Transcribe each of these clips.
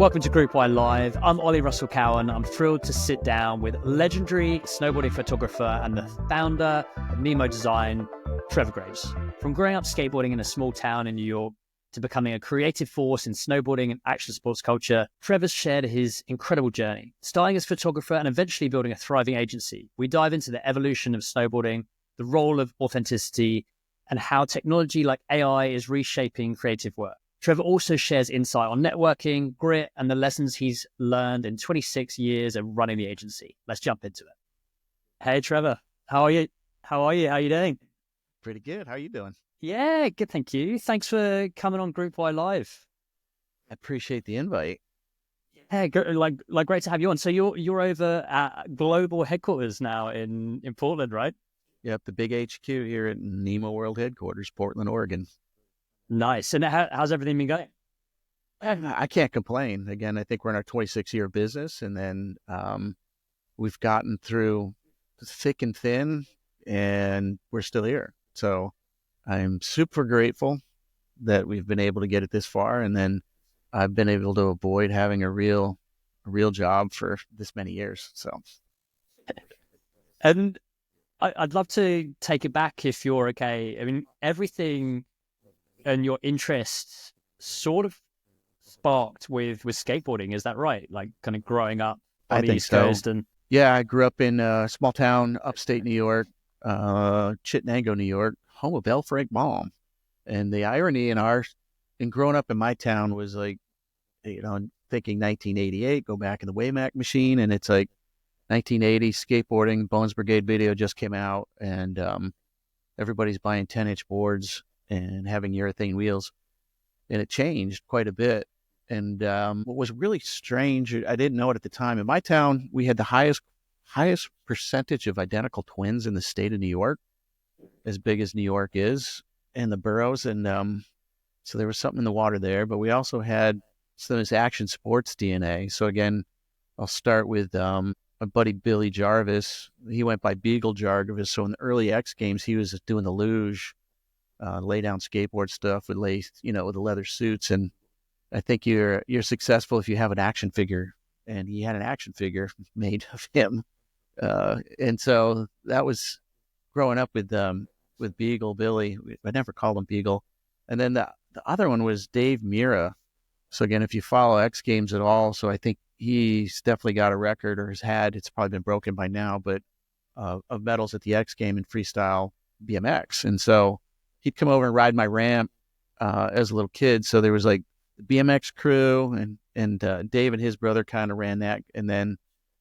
Welcome to Group Y Live. I'm Oli Russell-Cowan. I'm thrilled to sit down with legendary snowboarding photographer and the founder of Nemo Design, Trevor Graves. From growing up skateboarding in a small town in New York to becoming a creative force in snowboarding and action sports culture, Trevor's shared his incredible journey, starting as photographer and eventually building a thriving agency. We dive into the evolution of snowboarding, the role of authenticity, and how technology like AI is reshaping creative work. Trevor also shares insight on networking, grit, and the lessons he's learned in 26 years of running the agency. Let's jump into it. Hey, Trevor. How are you? How are you doing? Pretty good. How are you doing? Yeah, good. Thank you. Thanks for coming on Group Y Live. I appreciate the invite. Yeah, great to have you on. So you're over at global headquarters now in Portland, right? Yep, the big HQ here at Nemo World Headquarters, Portland, Oregon. Nice. And how's everything been going? I can't complain. Again, I think we're in our 26-year business, and then we've gotten through thick and thin, and we're still here. So I'm super grateful that we've been able to get it this far, and then I've been able to avoid having a real job for this many years. So, and I'd love to take it back if you're okay. I mean, everything and your interests sort of sparked with skateboarding. Is that right? Like kind of growing up on the East Coast. And yeah, I grew up in a small town, upstate New York, Chittenango, New York, home of L. Frank Baum. And the irony in growing up in my town was like, thinking 1988, go back in the Wayback Machine, and it's like 1980 skateboarding, Bones Brigade video just came out, and everybody's buying 10-inch boards and having urethane wheels, and it changed quite a bit. And what was really strange, I didn't know it at the time. In my town, we had the highest percentage of identical twins in the state of New York, as big as New York is, and the boroughs. And so there was something in the water there. But we also had some of this action sports DNA. So again, I'll start with my buddy Billy Jarvis. He went by Beagle Jarvis. So in the early X Games, he was doing the luge, lay down skateboard stuff with with the leather suits. And I think you're successful if you have an action figure, and he had an action figure made of him. And so that was growing up with Beagle Billy. I never called him Beagle. And then the other one was Dave Mira. So again, if you follow X Games at all, so I think he's definitely got a record, or has had, it's probably been broken by now, but of medals at the X Game in freestyle BMX. And so he'd come over and ride my ramp as a little kid. So there was like the BMX crew, and Dave and his brother kind of ran that. And then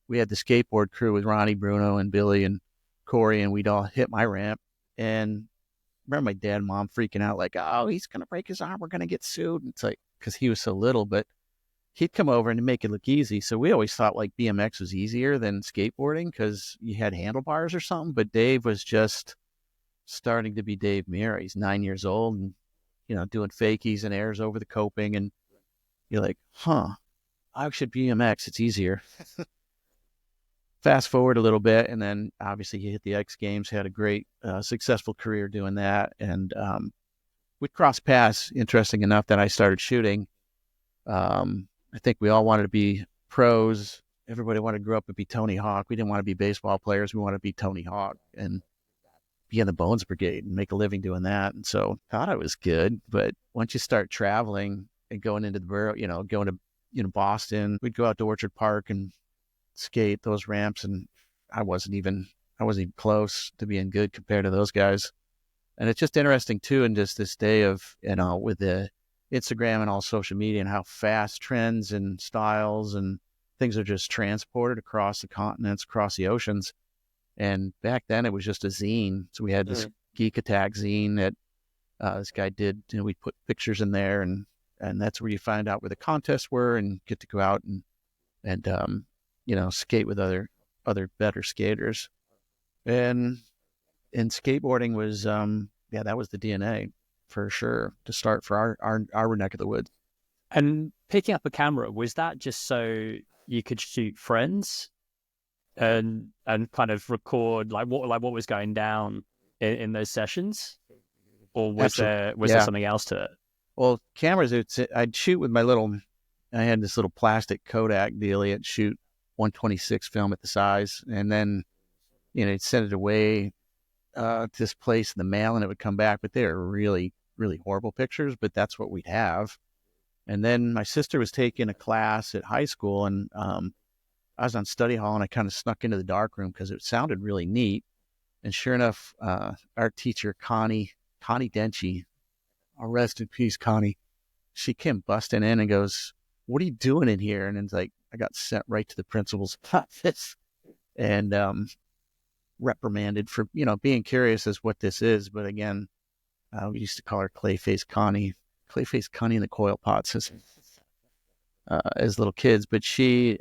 we had the skateboard crew with Ronnie, Bruno, and Billy, and Corey, and we'd all hit my ramp. And I remember my dad and mom freaking out like, oh, he's going to break his arm. We're going to get sued. And it's like, because he was so little, but he'd come over and make it look easy. So we always thought like BMX was easier than skateboarding because you had handlebars or something. But Dave was just starting to be Dave Mira. He's 9 years old and, doing fakies and airs over the coping. And you're like, I should BMX. It's easier. Fast forward a little bit, and then obviously he hit the X Games, had a great, successful career doing that. And we'd cross paths, interesting enough, that I started shooting. I think we all wanted to be pros. Everybody wanted to grow up and be Tony Hawk. We didn't want to be baseball players. We wanted to be Tony Hawk and be in the Bones Brigade and make a living doing that. And so thought I was good. But once you start traveling and going into the borough, going to, Boston, we'd go out to Orchard Park and skate those ramps. And I wasn't even close to being good compared to those guys. And it's just interesting too, in just this day of, with the Instagram and all social media, and how fast trends and styles and things are just transported across the continents, across the oceans. And back then it was just a zine. So we had this Geek Attack zine that this guy did. We put pictures in there, and that's where you find out where the contests were and get to go out and skate with other better skaters. And skateboarding was, that was the DNA for sure to start for our neck of the woods. And picking up a camera, was that just so you could shoot friends and kind of record like what was going down in those sessions, or was there something else to it? Well, cameras, I'd shoot with my little I had this little plastic Kodak deal. He had to shoot 126 film at the size, and then he'd send it away to this place in the mail, and it would come back. But they were really, really horrible pictures. But that's what we'd have. And then my sister was taking a class at high school, and I was on study hall, and I kind of snuck into the dark room because it sounded really neat. And sure enough, art teacher Connie Denchi, rest in peace, Connie. She came busting in and goes, "What are you doing in here?" And it's like I got sent right to the principal's office and reprimanded for being curious as what this is. But again, we used to call her Clayface Connie in the coil pots as little kids. But she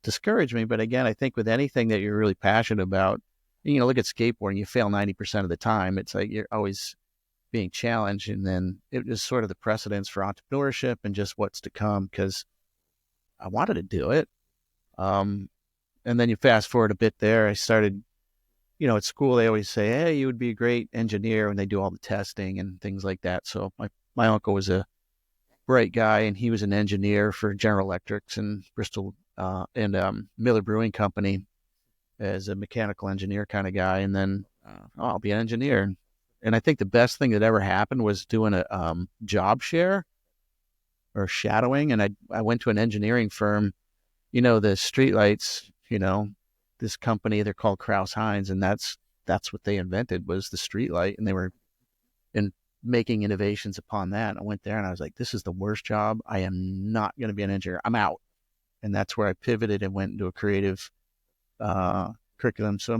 discouraged me. But again, I think with anything that you're really passionate about, look at skateboarding, you fail 90% of the time. It's like you're always being challenged. And then it was sort of the precedence for entrepreneurship and just what's to come, because I wanted to do it. And then you fast forward a bit there, I started, at school, they always say, hey, you would be a great engineer when they do all the testing and things like that. So my uncle was a bright guy, and he was an engineer for General Electric and Bristol and Miller Brewing Company as a mechanical engineer kind of guy. And then I'll be an engineer. And I think the best thing that ever happened was doing a job share or shadowing. And I went to an engineering firm, the streetlights, this company, they're called Kraus-Heinz, and that's what they invented, was the streetlight. And they were making innovations upon that. I went there and I was like, this is the worst job. I am not going to be an engineer. I'm out. And that's where I pivoted and went into a creative curriculum. So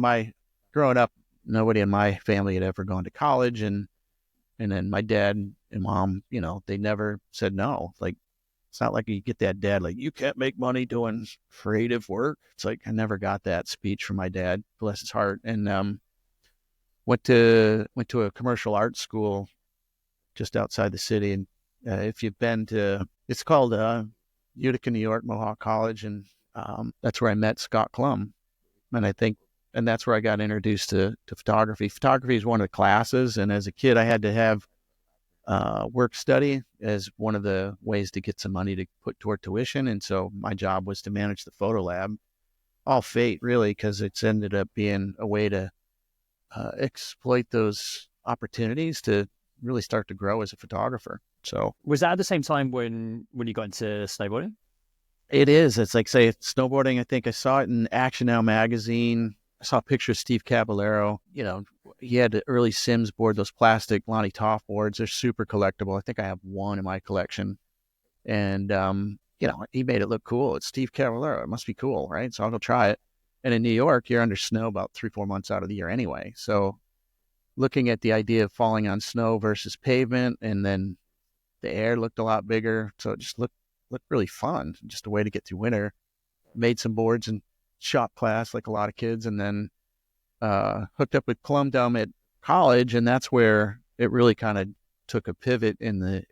growing up, nobody in my family had ever gone to college. And then my dad and mom, they never said no. Like, it's not like you get that dad, like, you can't make money doing creative work. It's like, I never got that speech from my dad, bless his heart. And went to a commercial arts school just outside the city. And if you've been to, it's called Utica, New York, Mohawk College. And that's where I met Scott Klum. And that's where I got introduced to photography. Photography is one of the classes. And as a kid, I had to have work study as one of the ways to get some money to put toward tuition. And so my job was to manage the photo lab. All fate, really, because it's ended up being a way to exploit those opportunities to really start to grow as a photographer. So was that at the same time when you got into snowboarding? It is. It's like, say, snowboarding. I think I saw it in Action Now magazine. I saw a picture of Steve Caballero. He had the early Sims board, those plastic Lonnie Toff boards. They're super collectible. I think I have one in my collection. And, he made it look cool. It's Steve Caballero. It must be cool, right? So I'll go try it. And in New York, you're under snow about 3-4 months out of the year anyway. So looking at the idea of falling on snow versus pavement, and then the air looked a lot bigger. So it just looked really fun. Just a way to get through winter. Made some boards in shop class like a lot of kids, and then hooked up with Klum at college, and that's where it really kind of took a pivot in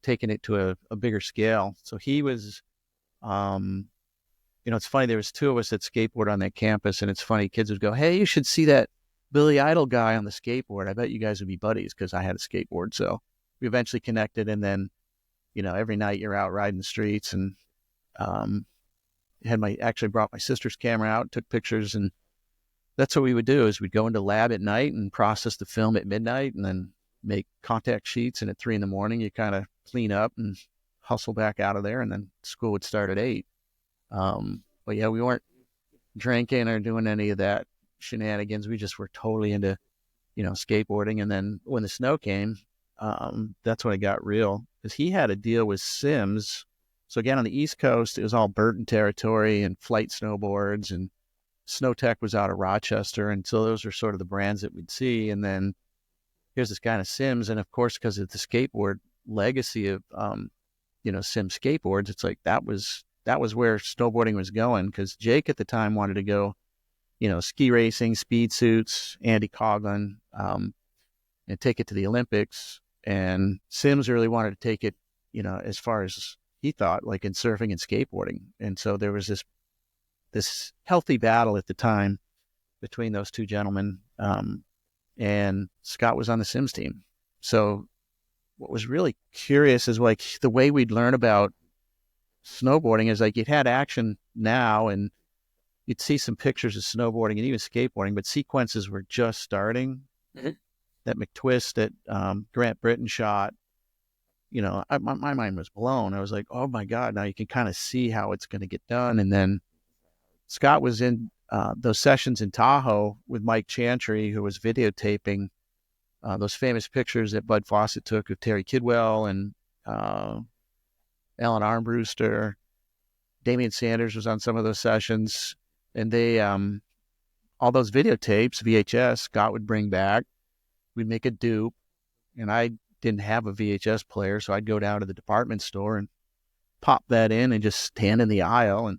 taking it to a bigger scale. So he was, it's funny, there was two of us that skateboard on that campus, and it's funny, kids would go, hey, you should see that Billy Idol guy on the skateboard. I bet you guys would be buddies, because I had a skateboard. So we eventually connected, and then, every night you're out riding the streets, and actually brought my sister's camera out, took pictures, and that's what we would do, is we'd go into lab at night and process the film at midnight, and then make contact sheets, and at 3 a.m, you kind of clean up and hustle back out of there, and then school would start at 8. But yeah, we weren't drinking or doing any of that shenanigans. We just were totally into, skateboarding. And then when the snow came, that's when it got real, because he had a deal with Sims. So again, on the East Coast, it was all Burton territory and Flight snowboards, and Snowtech was out of Rochester. And so those are sort of the brands that we'd see. And then here's this guy in a Sims. And of course, because of the skateboard legacy of, Sim skateboards, it's like that was where snowboarding was going, because Jake at the time wanted to go, ski racing, speed suits, Andy Coughlin, and take it to the Olympics. And Sims really wanted to take it, as far as he thought, like in surfing and skateboarding. And so there was this healthy battle at the time between those two gentlemen. And Scott was on the Sims team. So what was really curious is like the way we'd learn about snowboarding is like you'd had Action Now and you'd see some pictures of snowboarding and even skateboarding, but sequences were just starting. Mhm. That McTwist that Grant Britton shot, my mind was blown. I was like, oh my God, now you can kind of see how it's going to get done. And then Scott was in those sessions in Tahoe with Mike Chantry, who was videotaping those famous pictures that Bud Fawcett took of Terry Kidwell and Alan Armbruster. Damian Sanders was on some of those sessions. And they, all those videotapes, VHS, Scott would bring back. We'd make a dupe. And I didn't have a VHS player, so I'd go down to the department store and pop that in and just stand in the aisle. And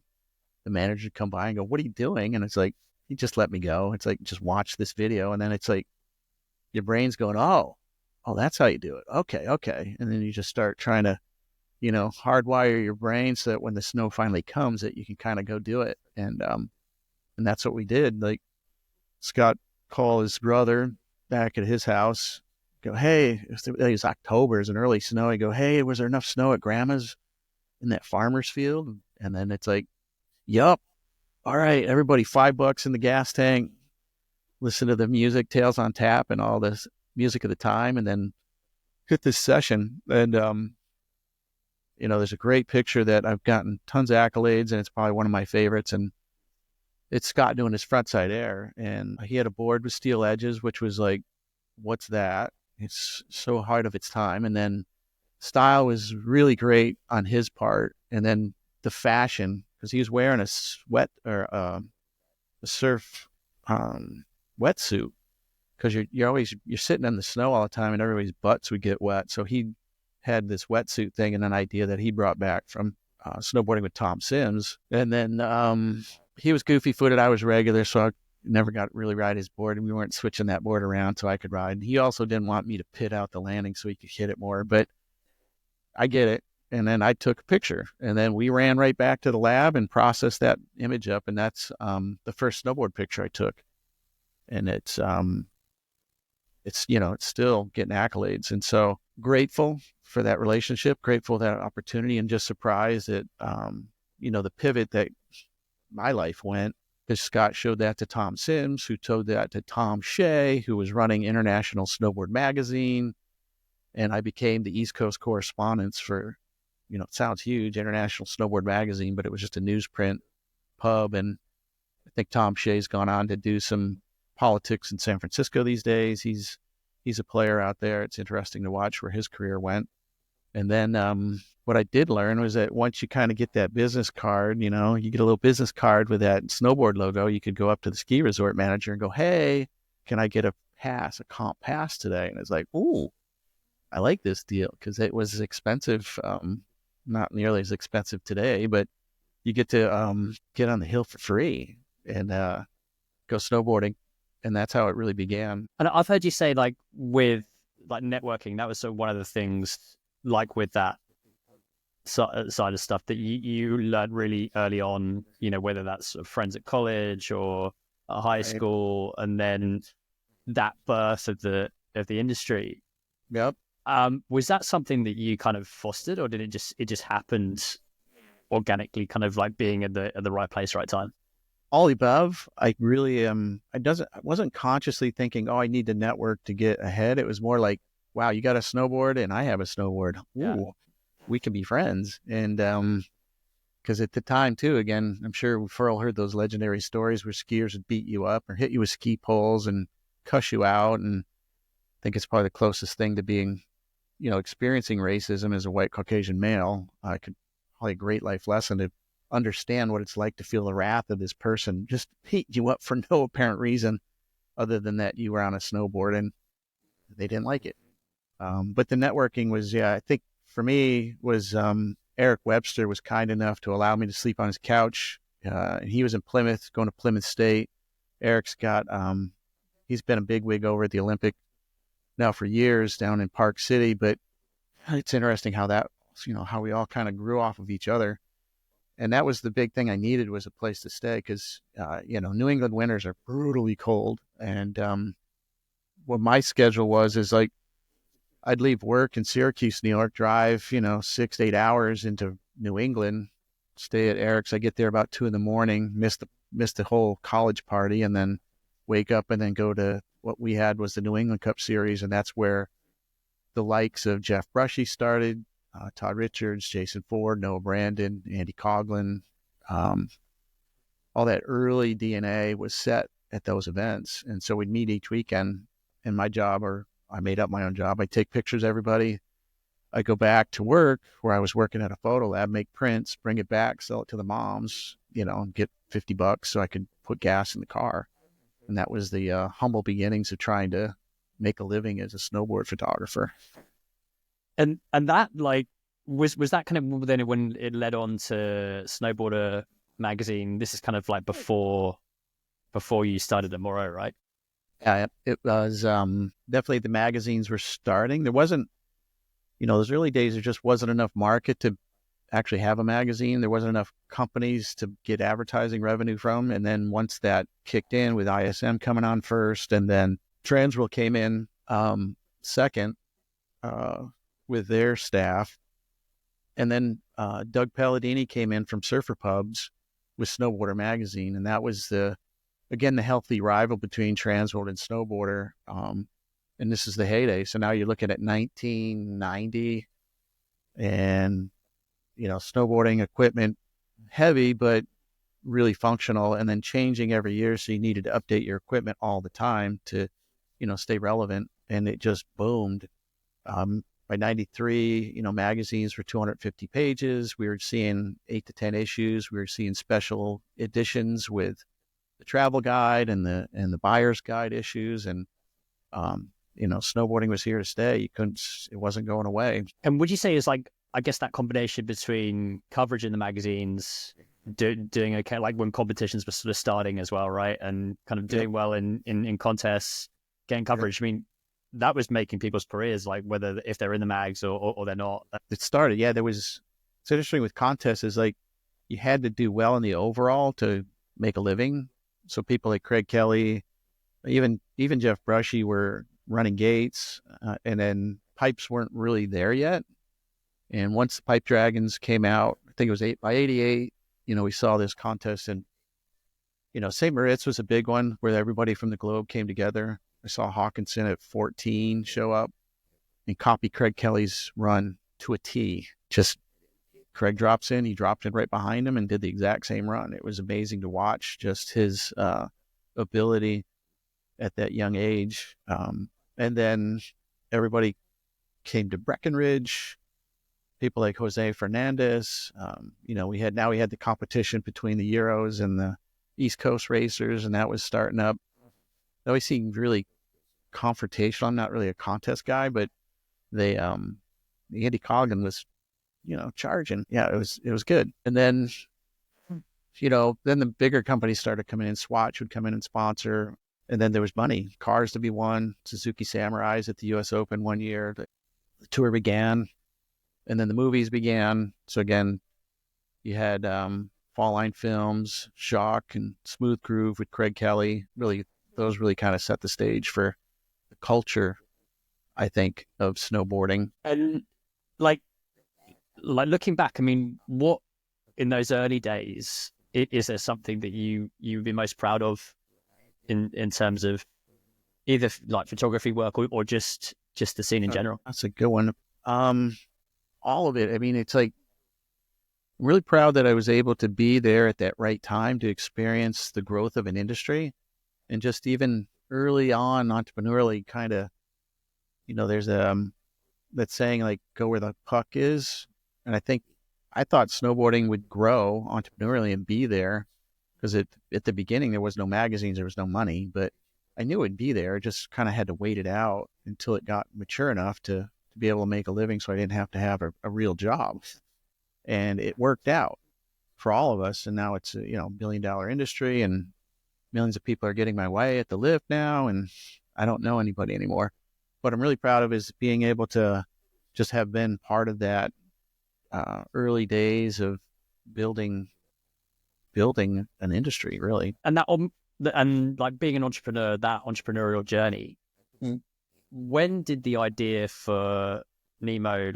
the manager would come by and go, what are you doing? And it's like, he just let me go. It's like, just watch this video. And then it's like, your brain's going, oh, that's how you do it. Okay. And then you just start trying to, hardwire your brain so that when the snow finally comes, that you can kind of go do it. And that's what we did. Like Scott called his brother back at his house, go, hey, it was October, it was an early snow. I go, hey, was there enough snow at Grandma's in that farmer's field? And then it's like, yup. All right, everybody, $5 in the gas tank. Listen to the music, Tales on Tap, and all this music of the time, and then hit this session. And, there's a great picture that I've gotten tons of accolades, and it's probably one of my favorites. And it's Scott doing his frontside air. And he had a board with steel edges, which was like, what's that? It's so hard of its time. And then style was really great on his part. And then the fashion, because he was wearing a sweat or a surf wetsuit, because you're sitting in the snow all the time and everybody's butts would get wet. So he had this wetsuit thing and an idea that he brought back from snowboarding with Tom Sims. And then he was goofy footed. I was regular. So I never got really ride his board, and we weren't switching that board around so I could ride. And he also didn't want me to pit out the landing so he could hit it more, but I get it. And then I took a picture, and then we ran right back to the lab and processed that image up. And that's the first snowboard picture I took. And it's still getting accolades. And so grateful for that relationship, grateful for that opportunity, and just surprised at, the pivot that my life went, because Scott showed that to Tom Sims, who told that to Tom Shea, who was running International Snowboard Magazine. And I became the East Coast correspondent for, it sounds huge, International Snowboard Magazine, but it was just a newsprint pub. And I think Tom Shea's gone on to do some politics in San Francisco these days. He's a player out there. It's interesting to watch where his career went. And then what I did learn was that once you kind of get that business card, you get a little business card with that snowboard logo, you could go up to the ski resort manager and go, hey, can I get a comp pass today? And it's like, ooh, I like this deal, because it was expensive, not nearly as expensive today, but you get to get on the hill for free and go snowboarding. And that's how it really began. And I've heard you say, like, with like networking, that was sort of one of the things, like with that side of stuff that you learned really early on, whether that's sort of friends at college or at high school, and then that birth of the industry. Yep. Was that something that you kind of fostered, or did it just happened organically, kind of like being at the right place, right time? All above. I really I wasn't consciously thinking, oh, I need to network to get ahead. It was more like, wow, you got a snowboard and I have a snowboard. Ooh, yeah. We can be friends. And because at the time too, again, I'm sure we've all heard those legendary stories where skiers would beat you up or hit you with ski poles and cuss you out. And I think it's probably the closest thing to being, experiencing racism as a white Caucasian male. Probably a great life lesson to understand what it's like to feel the wrath of this person just beat you up for no apparent reason other than that you were on a snowboard and they didn't like it. But the networking was, I think for me was Eric Webster was kind enough to allow me to sleep on his couch. He was in Plymouth, going to Plymouth State. Eric's got, he's been a bigwig over at the Olympic now for years down in Park City, but it's interesting how that, how we all kind of grew off of each other. And that was the big thing I needed, was a place to stay, because, New England winters are brutally cold. And what my schedule was is like, I'd leave work in Syracuse, New York, drive, 6 to 8 hours into New England, stay at Eric's. I get there about 2 a.m, miss the whole college party, and then wake up and then go to what we had was the New England Cup Series, and that's where the likes of Jeff Brushy started, Todd Richards, Jason Ford, Noah Brandon, Andy Coughlin. All that early DNA was set at those events, and so we'd meet each weekend. And my job, or I made up my own job, I take pictures of everybody. I go back to work where I was working at a photo lab, make prints, bring it back, sell it to the moms, and get $50 so I could put gas in the car. And that was the humble beginnings of trying to make a living as a snowboard photographer. And that like was that kind of then when it led on to Snowboarder magazine? This is kind of like before you started at Moreau, right? Yeah, it was definitely the magazines were starting. There wasn't, those early days, there just wasn't enough market to actually have a magazine. There wasn't enough companies to get advertising revenue from. And then once that kicked in with ISM coming on first, and then Transworld came in second with their staff. And then Doug Palladini came in from Surfer Pubs with Snowboarder magazine. And that was the healthy rival between Transworld and Snowboarder. And this is the heyday. So now you're looking at 1990 and, snowboarding equipment heavy, but really functional, and then changing every year. So you needed to update your equipment all the time to, stay relevant. And it just boomed. By 93, magazines were 250 pages. We were seeing 8 to 10 issues. We were seeing special editions with the travel guide and the buyer's guide issues. And, snowboarding was here to stay. It wasn't going away. And would you say is like, I guess that combination between coverage in the magazines, doing okay, like when competitions were sort of starting as well, right? And kind of doing well in contests, getting coverage. I mean, that was making people's careers, like whether if they're in the mags or they're not. It started, yeah. It's interesting with contests is like you had to do well in the overall to make a living. So people like Craig Kelly, even Jeff Brushy were running gates, and then pipes weren't really there yet. And once the Pipe Dragons came out, I think it was by 88, we saw this contest. And, St. Moritz was a big one where everybody from the globe came together. I saw Hawkinson at 14 show up and copy Craig Kelly's run to a T. Just Craig drops in, he dropped in right behind him and did the exact same run. It was amazing to watch just his ability at that young age. And then everybody came to Breckenridge, people like Jose Fernandez. We had the competition between the Euros and the East Coast racers, and that was starting up. It always seemed really confrontational. I'm not really a contest guy, but the Andy Coughlin was, charging. Yeah, it was good. And then, then the bigger companies started coming in. Swatch would come in and sponsor. And then there was money, cars to be won, Suzuki Samurais at the U.S. Open one year. The tour began, and then the movies began. So again, you had Fall Line Films, Shock, and Smooth Groove with Craig Kelly. Those really kind of set the stage for the culture, I think, of snowboarding. And like looking back, I mean, what in those early days is there something that you'd be most proud of in terms of either like photography work or just the scene in general? That's a good one. All of it. I mean, it's like, I'm really proud that I was able to be there at that right time to experience the growth of an industry. And just even early on, entrepreneurially, kind of, there's that saying like, go where the puck is. And I thought snowboarding would grow entrepreneurially and be there, because at the beginning, there was no magazines, there was no money, but I knew it'd be there. I just kind of had to wait it out until it got mature enough to be able to make a living, so I didn't have to have a real job. And it worked out for all of us. And now it's a $1 billion industry, and millions of people are getting my way at the lift now, and I don't know anybody anymore. What I'm really proud of is being able to just have been part of that early days of building an industry, really. And that and like being an entrepreneur, that entrepreneurial journey, when did the idea for Nemo,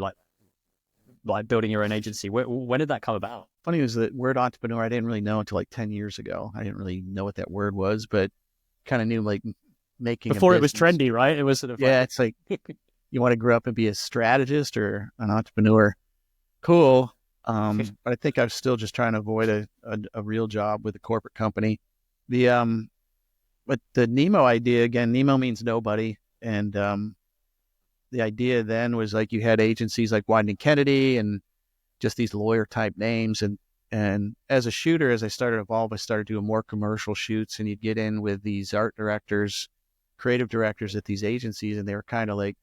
like building your own agency, when did that come about? Funny was that word entrepreneur, I didn't really know until like 10 years ago. I didn't really know what that word was, but kind of knew like making a Before it was business. trendy, right? It was sort of Yeah, like, it's like you want to grow up and be a strategist or an entrepreneur. Cool. But I think I was still just trying to avoid a real job with a corporate company. The but the Nemo idea, again, Nemo means nobody. And the idea then was like you had agencies like Wieden Kennedy and just these lawyer type names. And as a shooter, as I started to evolve, I started doing more commercial shoots, and you'd get in with these art directors, creative directors at these agencies, and they were kind of like,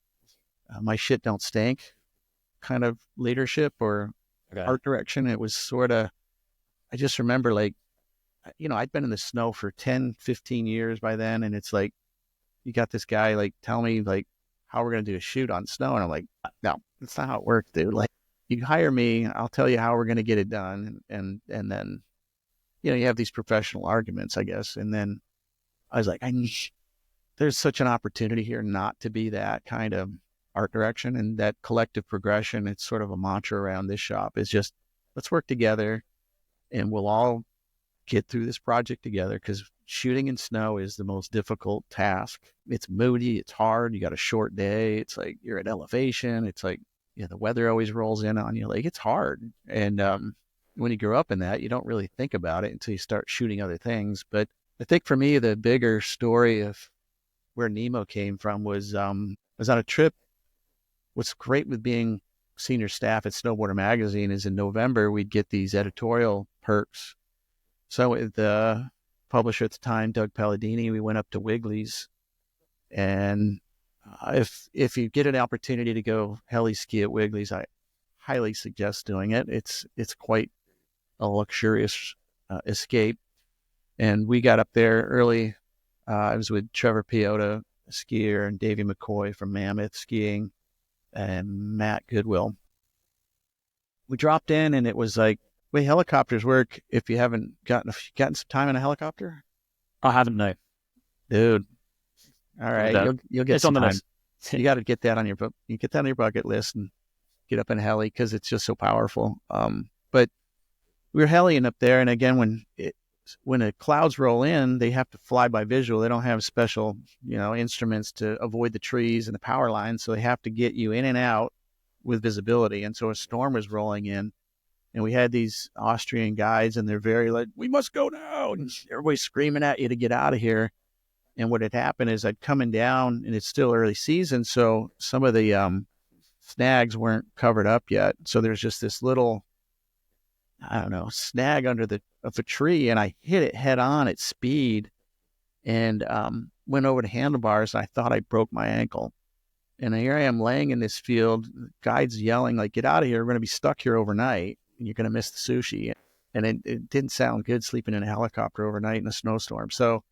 my shit don't stink kind of leadership or okay. art direction. It was sort of, I just remember like, I'd been in the snow for 10, 15 years by then. And it's like, you got this guy like, tell me like how we're going to do a shoot on snow. And I'm like, no, that's not how it works, dude. Like, you hire me, I'll tell you how we're going to get it done. And then, you have these professional arguments, I guess. And then I was like, there's such an opportunity here not to be that kind of art direction and that collective progression. It's sort of a mantra around this shop is just, let's work together and we'll all get through this project together, because shooting in snow is the most difficult task. It's moody, it's hard, you got a short day, it's like you're at elevation, it's like, the weather always rolls in on you, like it's hard. And when you grow up in that, you don't really think about it until you start shooting other things. But I think for me, the bigger story of where Nemo came from was on a trip. What's great with being senior staff at Snowboarder magazine is in November, we'd get these editorial perks. So with the publisher at the time, Doug Palladini, we went up to Wiggly's. And if you get an opportunity to go heli ski at Wiggly's, I highly suggest doing it. It's quite a luxurious escape. And we got up there early. I was with Trevor Piota, a skier, and Davey McCoy from Mammoth skiing, and Matt Goodwill. We dropped in, and it was like, way helicopters work if you haven't gotten some time in a helicopter. I haven't, no. Dude. All right. You'll get it's some on the time. list. You got to get that on your book. You get that on your bucket list and get up in a heli, because it's just so powerful. But we were heliing up there. And again, when the clouds roll in, they have to fly by visual. They don't have special, instruments to avoid the trees and the power lines. So they have to get you in and out with visibility. And so a storm was rolling in, and we had these Austrian guides, and they're very like, we must go now. And everybody's screaming at you to get out of here. And what had happened is I'd coming down, and it's still early season. So some of the snags weren't covered up yet. So there's just this little, I don't know, snag under of a tree, and I hit it head on at speed and went over the handlebars, and I thought I broke my ankle. And here I am laying in this field, guides yelling like, get out of here. We're going to be stuck here overnight, and you're going to miss the sushi. And it didn't sound good sleeping in a helicopter overnight in a snowstorm. So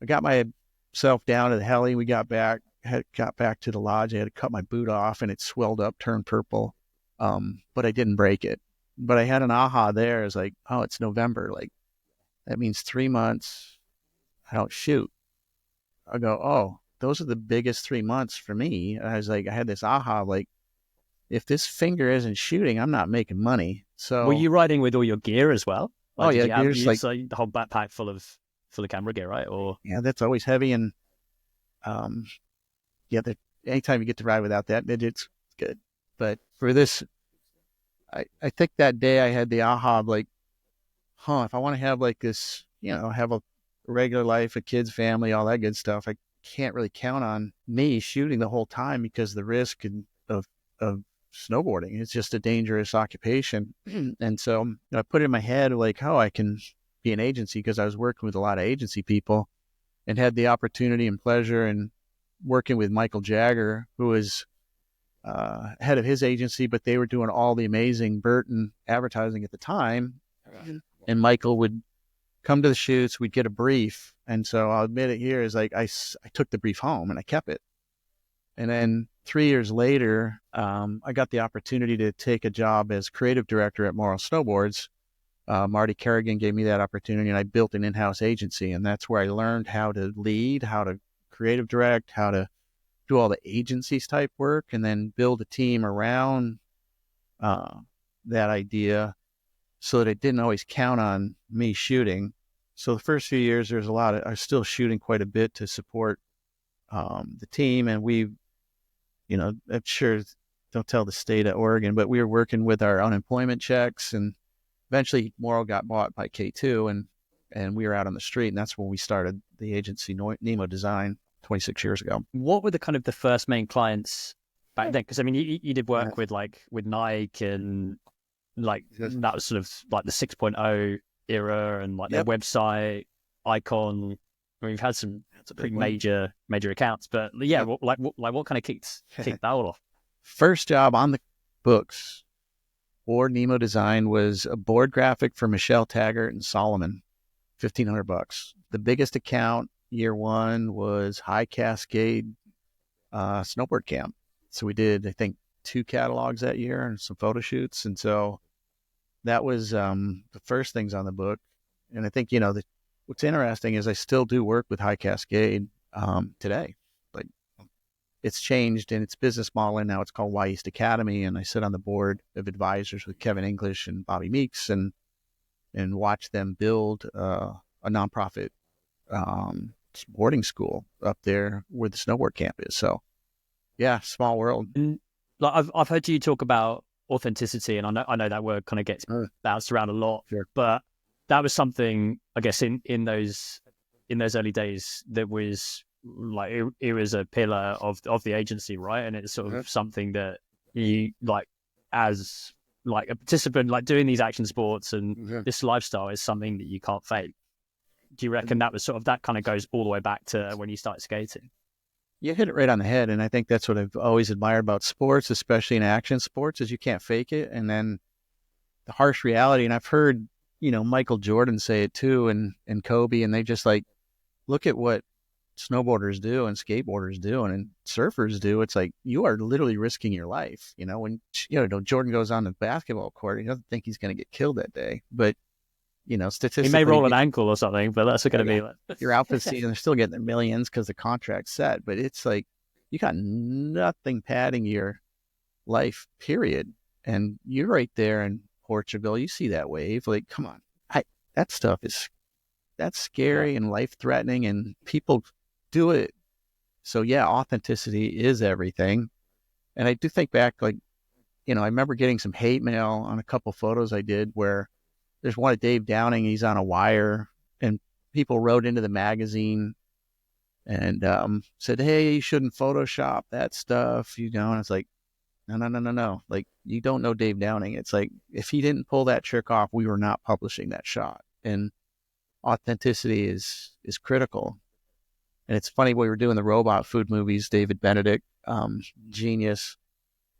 I got myself down to the heli. We got back to the lodge. I had to cut my boot off, and it swelled up, turned purple. But I didn't break it. But I had an aha there. It's like, oh, it's November. Like, that means 3 months I don't shoot. I go, oh, those are the biggest 3 months for me. I was like, I had this aha, like, if this finger isn't shooting, I'm not making money. So were you riding with all your gear as well? Like, did you have gear's like the whole backpack full of camera gear, right? Or yeah, that's always heavy. And anytime you get to ride without that, it's good. But for this, I think that day I had the aha of like, if I want to have like this, have a regular life, a kid's family, all that good stuff, I can't really count on me shooting the whole time, because the risk of snowboarding, it's just a dangerous occupation. And so I put it in my head like, I can be an agency, because I was working with a lot of agency people and had the opportunity and pleasure and working with Michael Jagger, who was head of his agency, but they were doing all the amazing Burton advertising at the time. And Michael would come to the shoots, we'd get a brief. And so I'll admit it here is like, I took the brief home and I kept it. And then 3 years later, I got the opportunity to take a job as creative director at Morrow Snowboards. Marty Kerrigan gave me that opportunity, and I built an in-house agency. And that's where I learned how to lead, how to creative direct, how to do all the agencies type work and then build a team around that idea, so that it didn't always count on me shooting. So the first few years, there's I was still shooting quite a bit to support the team. And I'm sure, don't tell the state of Oregon, but we were working with our unemployment checks, and eventually Morrow got bought by K2, and we were out on the street, and that's when we started the agency Nemo Design 26 years ago. What were the first main clients back then? Because I mean, you did work with Nike, and that was sort of like the 6.0 era, and their website icon. I mean, we've had some pretty major accounts, but what kind of kicked that all off? First job on the books for Nemo Design was a board graphic for Michelle Taggart and Solomon, $1,500. The biggest account year one was High Cascade snowboard camp. So we did, I think, 2 catalogs that year and some photo shoots. And so that was the first things on the book. And I think, what's interesting is I still do work with High Cascade today. Like, it's changed in its business model, and now it's called Y East Academy. And I sit on the board of advisors with Kevin English and Bobby Meeks, and watch them build a nonprofit boarding school up there where the snowboard camp is. So yeah, small world. And, I've heard you talk about authenticity, and I know that word kind of gets bounced around a lot. Sure. But that was something, I guess, in those early days, that was it was a pillar of the agency, right? And it's sort of something that you as a participant, doing these action sports, and this lifestyle is something that you can't fake. Do you reckon that was that kind of goes all the way back to when you started skating? You hit it right on the head. And I think that's what I've always admired about sports, especially in action sports, is you can't fake it. And then the harsh reality, and I've heard, Michael Jordan say it too, and Kobe, and they just look at what snowboarders do and skateboarders do and surfers do. It's you are literally risking your life. When, Jordan goes on the basketball court, he doesn't think he's going to get killed that day. But, statistically, he may roll an ankle or something, but that's going to be your outfit season. They're still getting their millions because the contract's set, but it's you got nothing padding your life, period. And you're right there in Portugal. You see that wave. Come on. That stuff that's scary and life threatening, and people do it. So yeah, authenticity is everything. And I do think back, I remember getting some hate mail on a couple photos I did where there's one of Dave Downing. He's on a wire, and people wrote into the magazine and said, "Hey, you shouldn't Photoshop that stuff." And it's no. You don't know Dave Downing. It's if he didn't pull that trick off, we were not publishing that shot. And authenticity is critical. And it's funny, we were doing the robot food movies, David Benedict, genius.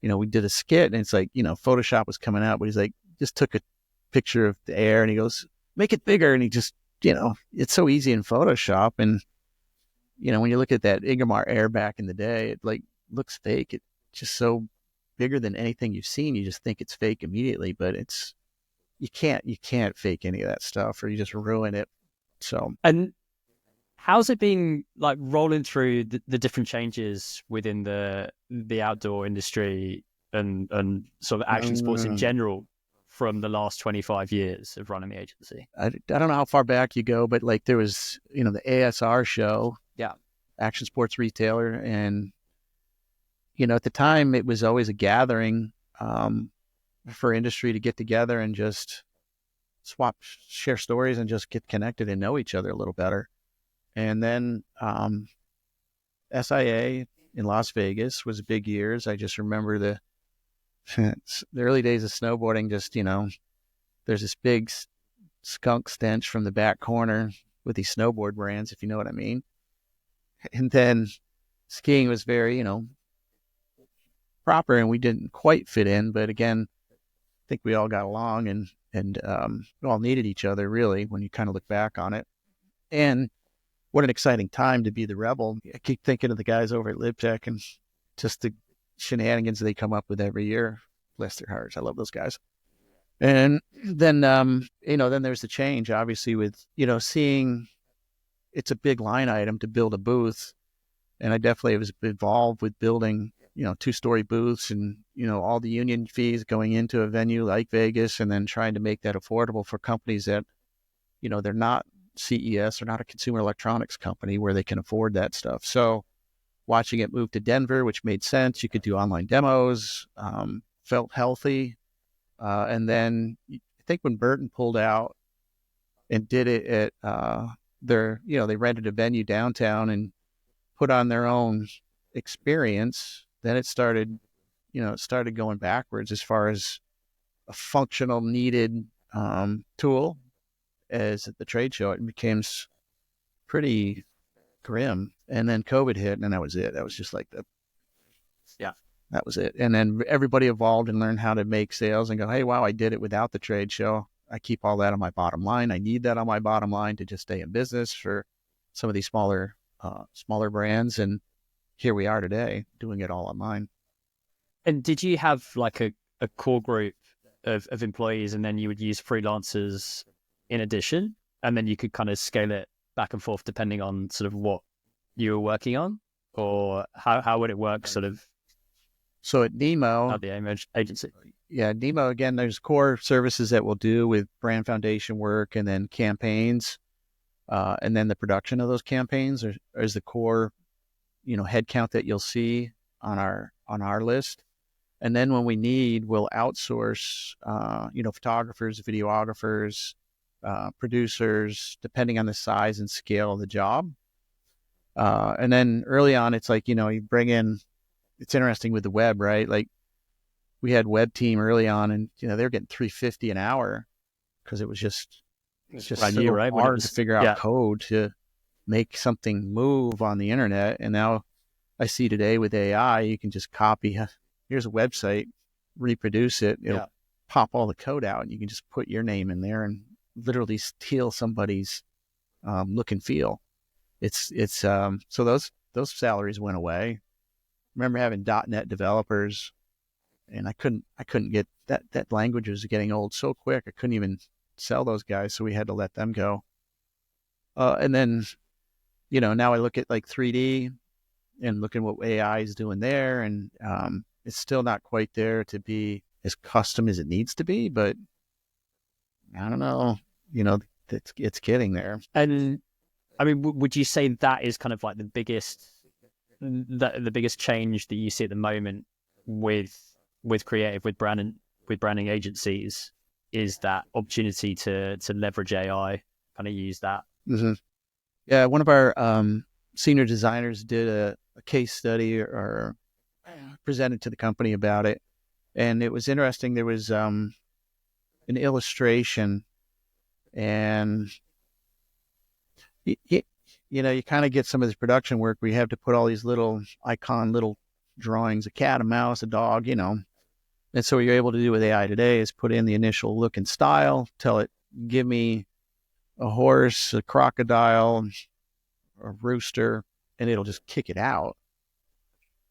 We did a skit, and it's Photoshop was coming out, but he's just took a picture of the air and he goes, "Make it bigger." And he just, it's so easy in Photoshop. And, when you look at that Ingemar air back in the day, it looks fake. It's just so bigger than anything you've seen. You just think it's fake immediately, but you can't fake any of that stuff, or you just ruin it. So, and how's it been rolling through the different changes within the outdoor industry and sort of action sports in general from the last 25 years of running the agency? I don't know how far back you go, but there was, the ASR show, Action Sports Retailer. And, at the time it was always a gathering for industry to get together and just share stories and just get connected and know each other a little better. And then SIA in Las Vegas was big years. I just remember the early days of snowboarding, just, there's this big skunk stench from the back corner with these snowboard brands, if you know what I mean. And then skiing was very, proper, and we didn't quite fit in. But again, I think we all got along, and we all needed each other, really, when you kind of look back on it. And what an exciting time to be the rebel. I keep thinking of the guys over at LibTech and just the shenanigans they come up with every year. Bless their hearts. I love those guys. And then, then there's the change, obviously, with, seeing it's a big line item to build a booth. And I definitely was involved with building, 2-story booths and, all the union fees going into a venue like Vegas, and then trying to make that affordable for companies that, they're not CES or not a consumer electronics company where they can afford that stuff. So watching it move to Denver, which made sense. You could do online demos, felt healthy. And then I think when Burton pulled out and did it at they rented a venue downtown and put on their own experience, then it started going backwards as far as a functional needed tool. As at the trade show, it became pretty grim. And then COVID hit, and that was it. That was just like that was it. And then everybody evolved and learned how to make sales and go, hey, wow, I did it without the trade show. I keep all that on my bottom line. I need that on my bottom line to just stay in business for some of these smaller brands. And here we are today doing it all online. And did you have like a core group of employees, and then you would use freelancers in addition, and then you could kind of scale it back and forth depending on sort of what you were working on? Or how would it work sort of? So at Nemo, the agency. Yeah, Nemo, again, there's core services that we'll do with brand foundation work, and then campaigns, and then the production of those campaigns is the core, headcount that you'll see on our list. And then when we need, we'll outsource, photographers, videographers, producers, depending on the size and scale of the job. And then early on, it's like, you bring in, it's interesting with the web, right? Like we had web team early on, and, they're getting $350 an hour because it was just so hard to figure out code to make something move on the internet. And now I see today with AI, you can just copy, here's a website, reproduce it. It'll pop all the code out, and you can just put your name in there and literally steal somebody's look and feel. It's so those salaries went away. Remember having .NET developers, and I couldn't get that language was getting old so quick. I couldn't even sell those guys, so we had to let them go. And then, now I look at like 3D and look at what AI is doing there, and it's still not quite there to be as custom as it needs to be, but I don't know, it's getting there. And I mean, would you say that is kind of like the biggest change that you see at the moment with creative, with branding agencies, is that opportunity to leverage AI, kind of use that? Mm-hmm. Yeah, one of our senior designers did a case study or presented to the company about it, and it was interesting. There was an illustration, and you kind of get some of this production work where you have to put all these little drawings, a cat, a mouse, a dog, and so what you're able to do with AI today is put in the initial look and style, tell it, give me a horse, a crocodile, a rooster, and it'll just kick it out.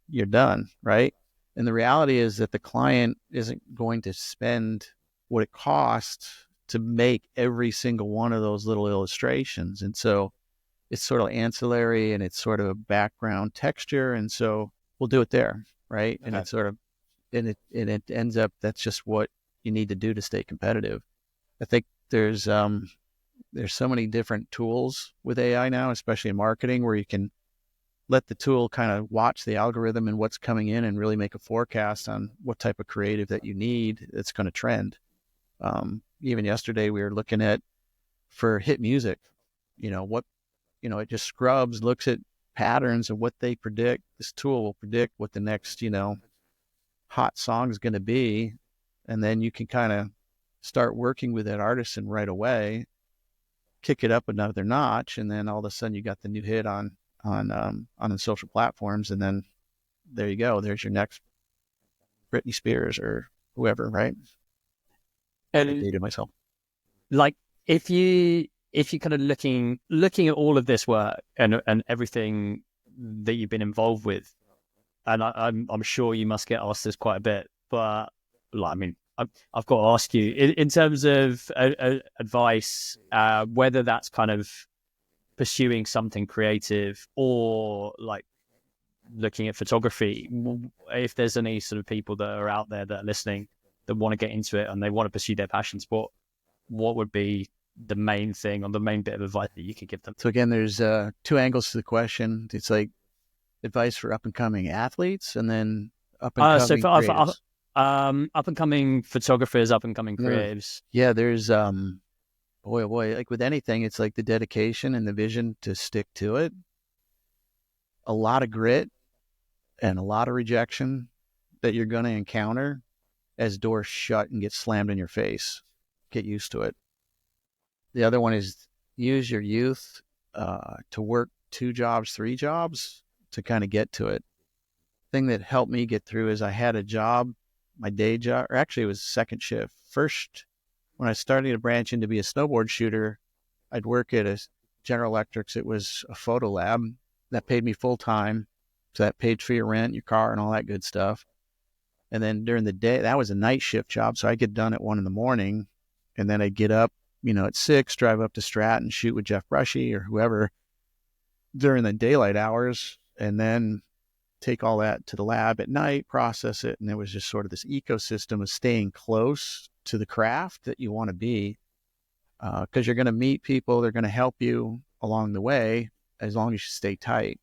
You're done, right? And the reality is that the client isn't going to spend what it costs to make every single one of those little illustrations. And so it's sort of ancillary, and it's sort of a background texture. And so we'll do it there, right? Okay. And it's sort of, and it ends up, that's just what you need to do to stay competitive. I think there's so many different tools with AI now, especially in marketing, where you can let the tool kind of watch the algorithm and what's coming in and really make a forecast on what type of creative that you need that's going to trend. Even yesterday we were looking at, for hit music, it just scrubs, looks at patterns of what they predict. This tool will predict what the next, hot song is going to be. And then you can kind of start working with that artisan right away, kick it up another notch. And then all of a sudden you got the new hit on the social platforms. And then there you go. There's your next Britney Spears or whoever, right? And I dated myself. Like if you kind of looking at all of this work and everything that you've been involved with, and I'm sure you must get asked this quite a bit, but I mean, I've got to ask you in terms of advice, whether that's kind of pursuing something creative or like looking at photography, if there's any sort of people that are out there that are listening that want to get into it and they want to pursue their passions, what would be the main thing or the main bit of advice that you could give them? So again, there's two angles to the question. It's like advice for up and coming athletes, and then up and coming creatives. Up and coming photographers, up and coming creatives. Yeah, there's boy, oh boy, like with anything, it's like the dedication and the vision to stick to it. A lot of grit and a lot of rejection that you're going to encounter as doors shut and get slammed in your face. Get used to it. The other one is use your youth to work 2 jobs, 3 jobs to kind of get to it. Thing that helped me get through is I had a job, my day job, or actually it was second shift. First, when I started to branch in to be a snowboard shooter, I'd work at a General Electrics. It was a photo lab that paid me full time. So that paid for your rent, your car, and all that good stuff. And then during the day, that was a night shift job. So I get done at 1 a.m. and then I'd get up, at 6, drive up to Stratton, shoot with Jeff Brushy or whoever during the daylight hours, and then take all that to the lab at night, process it. And there was just sort of this ecosystem of staying close to the craft that you want to be, because you're going to meet people. They're going to help you along the way as long as you stay tight.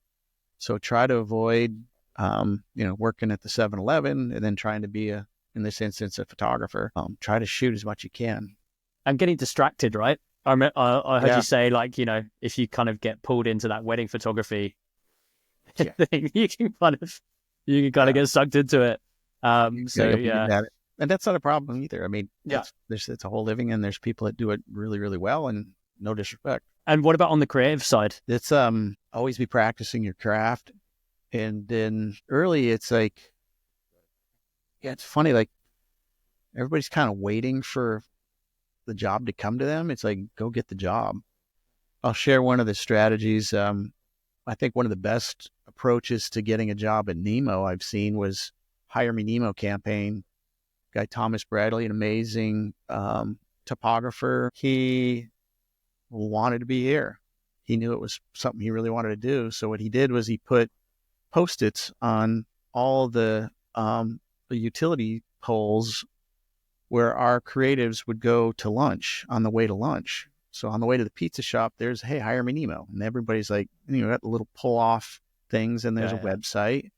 So try to avoid, working at the 7-Eleven and then trying to be in this instance, a photographer. Try to shoot as much as you can. And getting distracted, right? I heard you say, if you kind of get pulled into that wedding photography thing, you can kind of get sucked into it. And that's not a problem either. I mean, it's a whole living, and there's people that do it really, really well, and no disrespect. And what about on the creative side? It's always be practicing your craft. And then early, it's like, it's funny, like everybody's kind of waiting for the job to come to them. It's like, go get the job. I'll share one of the strategies. I think one of the best approaches to getting a job at Nemo I've seen was Hire Me Nemo campaign. Guy Thomas Bradley, an amazing topographer. He wanted to be here. He knew it was something he really wanted to do. So what he did was he put Post-its on all the utility poles where our creatives would go to lunch on the way to lunch. So on the way to the pizza shop, there's, hey, hire me Nemo. And everybody's like, got the little pull off things, and there's a website.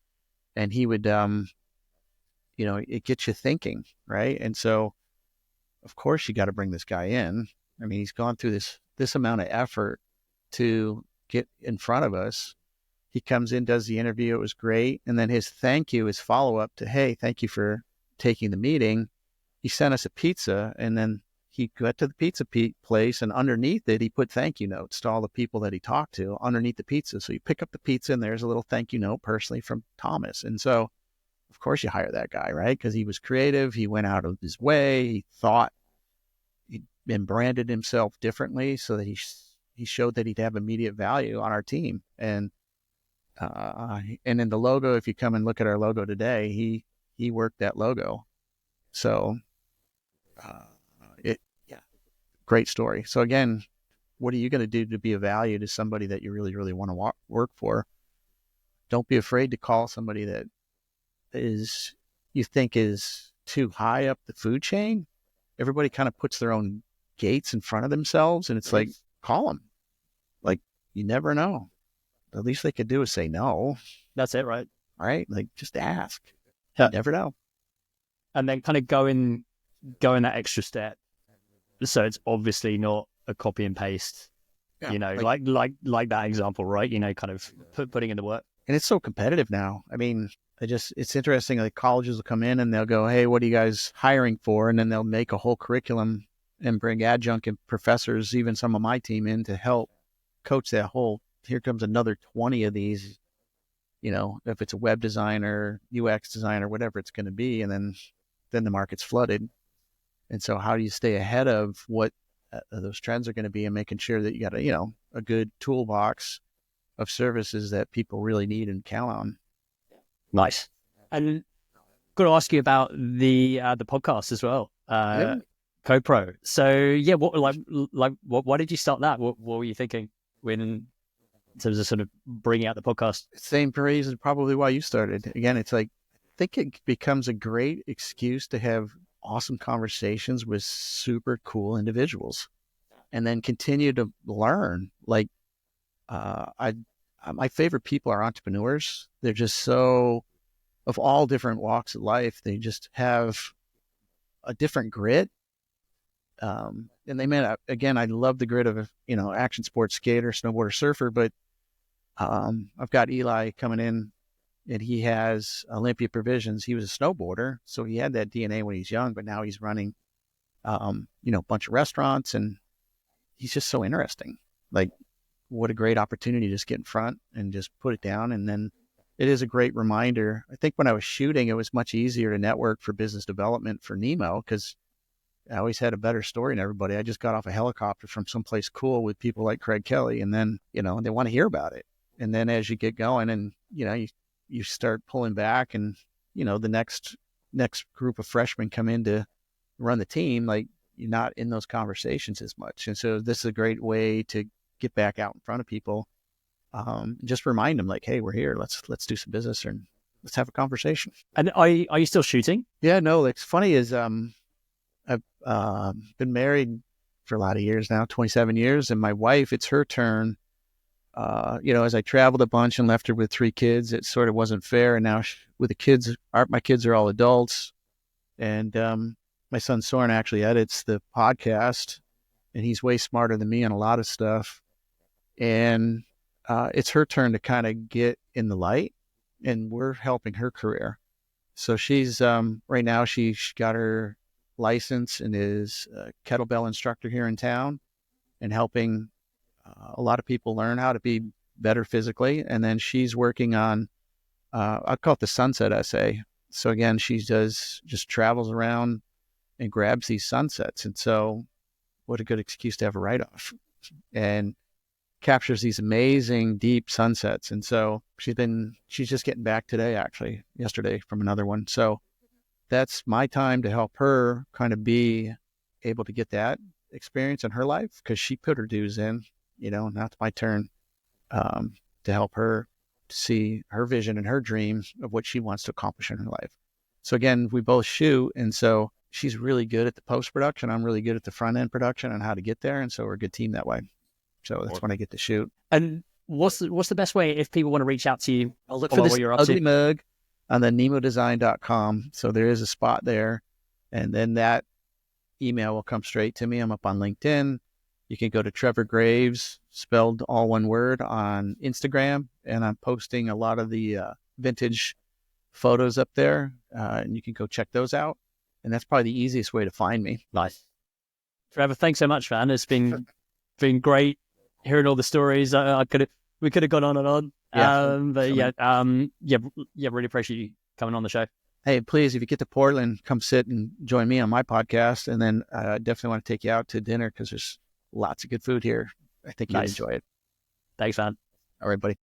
And he would, it gets you thinking, right? And so, of course, you got to bring this guy in. I mean, he's gone through this amount of effort to get in front of us. He comes in, does the interview. It was great. And then his thank you, his follow-up to, hey, thank you for taking the meeting. He sent us a pizza, and then he got to the pizza place, and underneath it, he put thank you notes to all the people that he talked to underneath the pizza. So you pick up the pizza, and there's a little thank you note personally from Thomas. And so, of course, you hire that guy, right? Because he was creative. He went out of his way. He thought and branded himself differently so that he showed that he'd have immediate value on our team. And in the logo, if you come and look at our logo today, he worked that logo. So, great story. So again, what are you going to do to be of value to somebody that you really, really want to work for? Don't be afraid to call somebody that you think is too high up the food chain. Everybody kind of puts their own gates in front of themselves, and it's like, call them. Like, you never know. The least they could do is say no. That's it, right? Right? Like, just ask. You never know. And then kind of going that extra step. So it's obviously not a copy and paste, like that example, right? Kind of putting in the work. And it's so competitive now. I mean, it's interesting. Like, colleges will come in and they'll go, hey, what are you guys hiring for? And then they'll make a whole curriculum and bring adjunct and professors, even some of my team, in to help coach that whole, here comes another 20 of these, if it's a web designer, UX designer, whatever it's going to be. And then the market's flooded. And so how do you stay ahead of what those trends are going to be, and making sure that you got a good toolbox of services that people really need and count on? Nice. And got to ask you about the podcast as well, CodePro. So why did you start that? What were you thinking when? in terms of sort of bringing out the podcast. Same reason probably why you started. Again, it's like, I think it becomes a great excuse to have awesome conversations with super cool individuals and then continue to learn. Like, my favorite people are entrepreneurs. They're just so, of all different walks of life, they just have a different grit. And they may, again, I love the grit of a, action sports skater, snowboarder, surfer, but I've got Eli coming in, and he has Olympia Provisions. He was a snowboarder, so he had that DNA when he's young, but now he's running, a bunch of restaurants, and he's just so interesting. Like, what a great opportunity to just get in front and just put it down. And then it is a great reminder. I think when I was shooting, it was much easier to network for business development for Nemo because I always had a better story than everybody. I just got off a helicopter from someplace cool with people like Craig Kelly, and then, they want to hear about it. And then as you get going and, you start pulling back and, the next group of freshmen come in to run the team, like you're not in those conversations as much. And so this is a great way to get back out in front of people. Just remind them like, hey, we're here. Let's do some business and let's have a conversation. And are you still shooting? Yeah, no, it's funny is, I've been married for a lot of years now, 27 years. And my wife, it's her turn. As I traveled a bunch and left her with 3 kids, it sort of wasn't fair. And now with the kids, my kids are all adults. And my son Soren actually edits the podcast, and he's way smarter than me on a lot of stuff. And it's her turn to kind of get in the light, and we're helping her career. So she's right now she's got her license and is a kettlebell instructor here in town and helping a lot of people learn how to be better physically. And then she's working on, I call it the sunset essay. So again, she just travels around and grabs these sunsets. And so what a good excuse to have a write-off, and captures these amazing deep sunsets. And so she's just getting back today, actually yesterday, from another one. So that's my time to help her kind of be able to get that experience in her life, because she put her dues in, now it's my turn to help her see her vision and her dreams of what she wants to accomplish in her life. So again, we both shoot. And so she's really good at the post-production. I'm really good at the front-end production and how to get there. And so we're a good team that way. So that's when I get to shoot. And what's the best way if people want to reach out to you? I'll look for this ugly mug on the nemodesign.com. So there is a spot there. And then that email will come straight to me. I'm up on LinkedIn. You can go to Trevor Graves, spelled all one word, on Instagram. And I'm posting a lot of the vintage photos up there. And you can go check those out. And that's probably the easiest way to find me. Nice. Trevor, thanks so much, man. It's been great hearing all the stories. We could have gone on and on. Really appreciate you coming on the show. Hey, please, if you get to Portland, come sit and join me on my podcast. And then I definitely want to take you out to dinner because there's lots of good food here. I think you'll enjoy it. Thanks, man. All right, buddy.